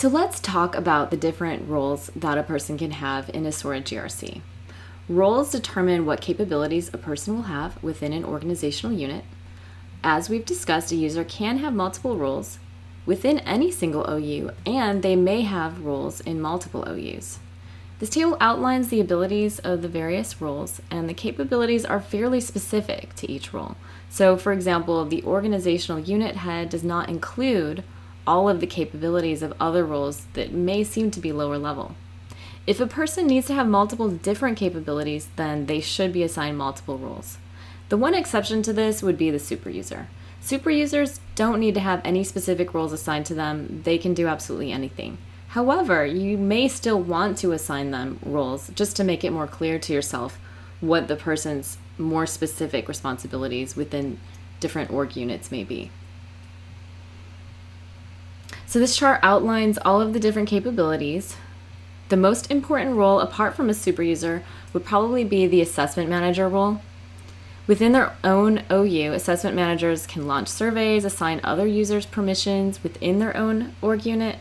So let's talk about the different roles that a person can have in a SORA GRC. Roles determine what capabilities a person will have within an organizational unit. As we've discussed, a user can have multiple roles within any single OU, and they may have roles in multiple OUs. This table outlines the abilities of the various roles, and the capabilities are fairly specific to each role. So, for example, the organizational unit head does not include all of the capabilities of other roles that may seem to be lower level. If a person needs to have multiple different capabilities, then they should be assigned multiple roles. The one exception to this would be the super user. Super users don't need to have any specific roles assigned to them. They can do absolutely anything. However, you may still want to assign them roles just to make it more clear to yourself what the person's more specific responsibilities within different org units may be. So this chart outlines all of the different capabilities. The most important role, apart from a super user, would probably be the assessment manager role. Within their own OU, assessment managers can launch surveys, assign other users permissions within their own org unit,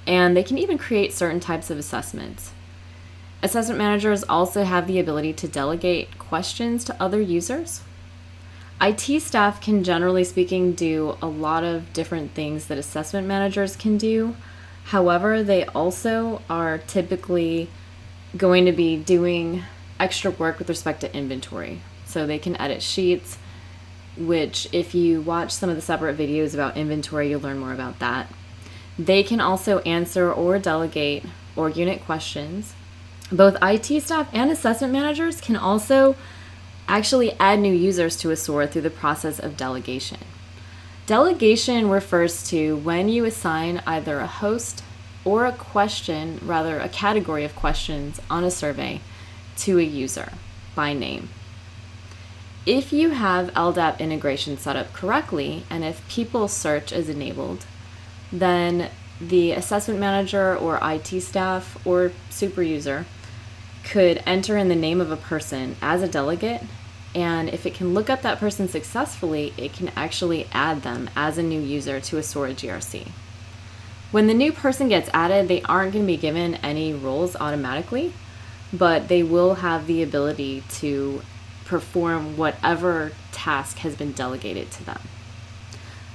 and they can even create certain types of assessments. Assessment managers also have the ability to delegate questions to other users. IT staff can, generally speaking, do a lot of different things that assessment managers can do. However, they also are typically going to be doing extra work with respect to inventory. So they can edit sheets, which if you watch some of the separate videos about inventory, you'll learn more about that. They can also answer or delegate org unit questions. Both IT staff and assessment managers can also actually add new users to a SORA through the process of delegation. Delegation refers to when you assign either a host or a category of questions on a survey to a user by name. If you have LDAP integration set up correctly, and if people search is enabled, then the assessment manager or IT staff or super user could enter in the name of a person as a delegate, and if it can look up that person successfully, it can actually add them as a new user to a SORA GRC. When the new person gets added, they aren't going to be given any roles automatically, but they will have the ability to perform whatever task has been delegated to them.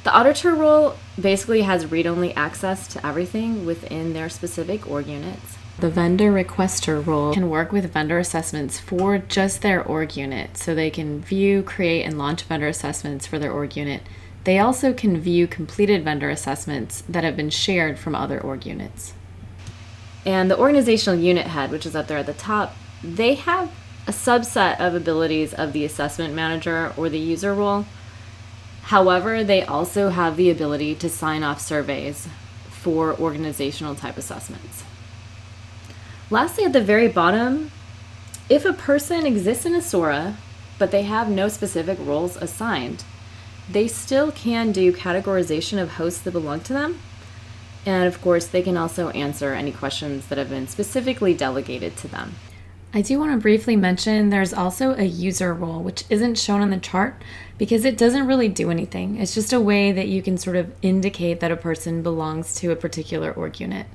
The auditor role basically has read-only access to everything within their specific org units. The vendor requester role can work with vendor assessments for just their org unit, so they can view, create, and launch vendor assessments for their org unit. They also can view completed vendor assessments that have been shared from other org units. And the organizational unit head, which is up there at the top, they have a subset of abilities of the assessment manager or the user role. However, they also have the ability to sign off surveys for organizational type assessments. Lastly, at the very bottom, if a person exists in a SORA, but they have no specific roles assigned, they still can do categorization of hosts that belong to them. And of course, they can also answer any questions that have been specifically delegated to them. I do want to briefly mention there's also a user role, which isn't shown on the chart because it doesn't really do anything. It's just a way that you can sort of indicate that a person belongs to a particular org unit.